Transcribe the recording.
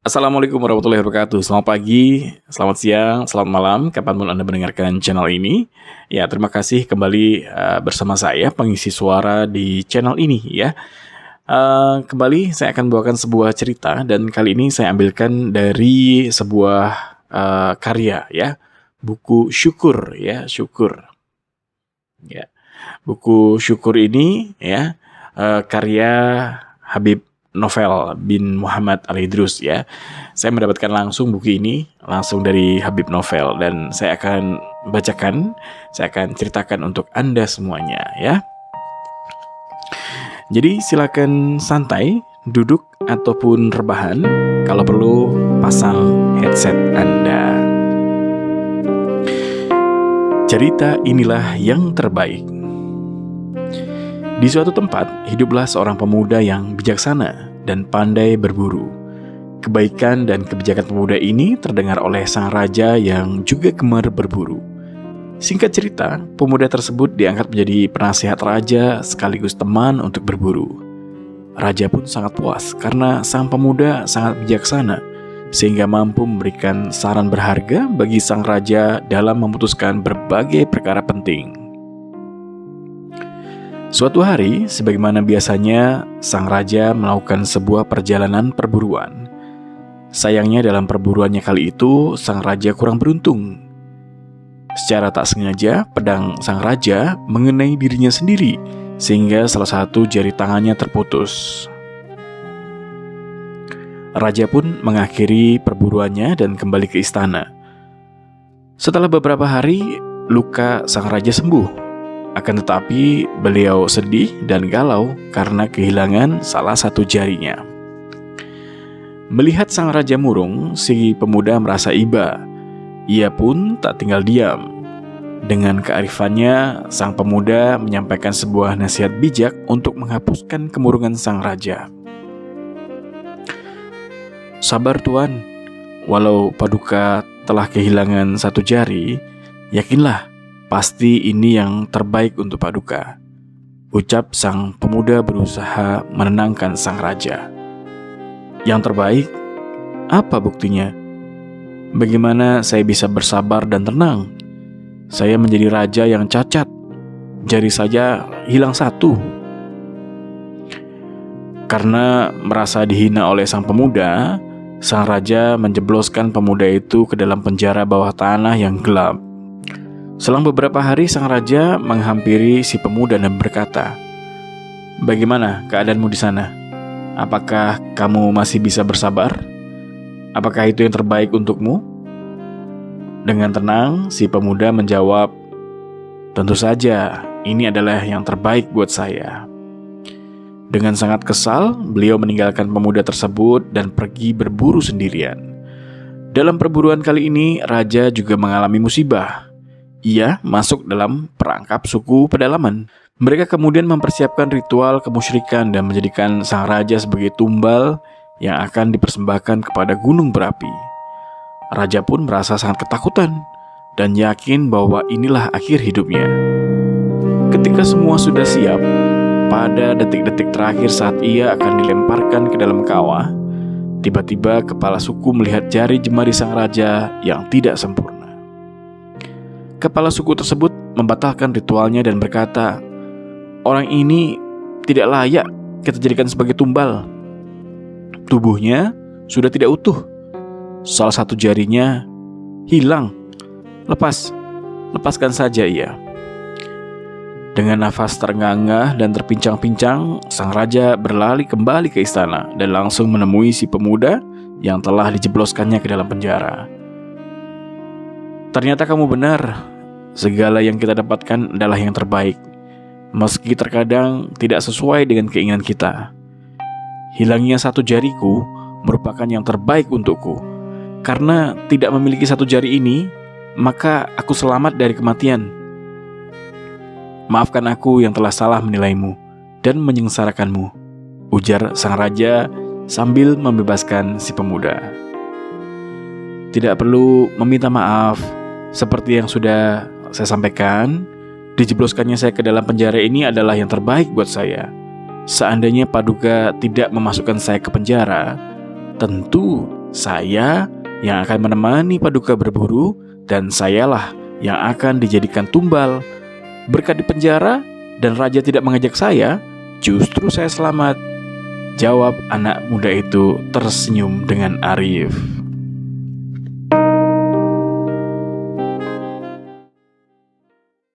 Assalamualaikum warahmatullahi wabarakatuh. Selamat pagi, selamat siang, selamat malam, kapanpun Anda mendengarkan channel ini. Ya, terima kasih kembali bersama saya, pengisi suara di channel ini ya. Kembali saya akan bawakan sebuah cerita dan kali ini saya ambilkan dari sebuah karya ya, buku Syukur ya, Syukur. Ya, buku Syukur ini ya, karya Habib Novel bin Muhammad Al-Idrus ya. Saya mendapatkan langsung buku ini langsung dari Habib Novel dan saya akan bacakan, saya akan ceritakan untuk Anda semuanya ya. Jadi silakan santai, duduk ataupun rebahan, kalau perlu pasang headset Anda. Cerita inilah yang terbaik. Di suatu tempat, hiduplah seorang pemuda yang bijaksana dan pandai berburu. Kebaikan dan kebijakan pemuda ini terdengar oleh sang raja yang juga gemar berburu. Singkat cerita, pemuda tersebut diangkat menjadi penasihat raja sekaligus teman untuk berburu. Raja pun sangat puas karena sang pemuda sangat bijaksana, sehingga mampu memberikan saran berharga bagi sang raja dalam memutuskan berbagai perkara penting. Suatu hari, sebagaimana biasanya, sang raja melakukan sebuah perjalanan perburuan. Sayangnya dalam perburuannya kali itu, sang raja kurang beruntung. Secara tak sengaja, pedang sang raja mengenai dirinya sendiri, sehingga salah satu jari tangannya terputus. Raja pun mengakhiri perburuannya dan kembali ke istana. Setelah beberapa hari, luka sang raja sembuh. Akan tetapi beliau sedih dan galau karena kehilangan salah satu jarinya. Melihat sang raja murung, si pemuda merasa iba. Ia pun tak tinggal diam. Dengan kearifannya, sang pemuda menyampaikan sebuah nasihat bijak untuk menghapuskan kemurungan sang raja. Sabar tuan, walau Paduka telah kehilangan satu jari, yakinlah pasti ini yang terbaik untuk Paduka, ucap sang pemuda berusaha menenangkan sang raja. Yang terbaik? Apa buktinya? Bagaimana saya bisa bersabar dan tenang? Saya menjadi raja yang cacat, jari saja hilang satu. Karena merasa dihina oleh sang pemuda, sang raja menjebloskan pemuda itu ke dalam penjara bawah tanah yang gelap. Selang beberapa hari sang raja menghampiri si pemuda dan berkata, "Bagaimana keadaanmu di sana? Apakah kamu masih bisa bersabar? Apakah itu yang terbaik untukmu?" Dengan tenang, si pemuda menjawab, "Tentu saja, ini adalah yang terbaik buat saya." Dengan sangat kesal, beliau meninggalkan pemuda tersebut dan pergi berburu sendirian. Dalam perburuan kali ini, raja juga mengalami musibah. Ia masuk dalam perangkap suku pedalaman. Mereka kemudian mempersiapkan ritual kemusyrikan dan menjadikan sang raja sebagai tumbal yang akan dipersembahkan kepada gunung berapi. Raja pun merasa sangat ketakutan dan yakin bahwa inilah akhir hidupnya. Ketika semua sudah siap, pada detik-detik terakhir saat ia akan dilemparkan ke dalam kawah, tiba-tiba kepala suku melihat jari jemari sang raja yang tidak sempurna. Kepala suku tersebut membatalkan ritualnya dan berkata, "Orang ini tidak layak kita jadikan sebagai tumbal. Tubuhnya sudah tidak utuh. Salah satu jarinya hilang. Lepaskan saja ia." Dengan nafas terengah-engah dan terpincang-pincang, sang raja berlari kembali ke istana dan langsung menemui si pemuda yang telah dijebloskannya ke dalam penjara. "Ternyata kamu benar, segala yang kita dapatkan adalah yang terbaik, meski terkadang tidak sesuai dengan keinginan kita. Hilangnya satu jariku merupakan yang terbaik untukku. Karena tidak memiliki satu jari ini, maka aku selamat dari kematian. Maafkan aku yang telah salah menilaimu dan menyengsarakanmu," ujar sang raja sambil membebaskan si pemuda. "Tidak perlu meminta maaf. Seperti yang sudah saya sampaikan, dijebloskannya saya ke dalam penjara ini adalah yang terbaik buat saya. Seandainya Paduka tidak memasukkan saya ke penjara, tentu Saya yang akan menemani Paduka berburu, dan sayalah yang akan dijadikan tumbal. Berkat di penjara dan raja tidak mengajak saya, justru saya selamat," jawab anak muda itu tersenyum dengan arif.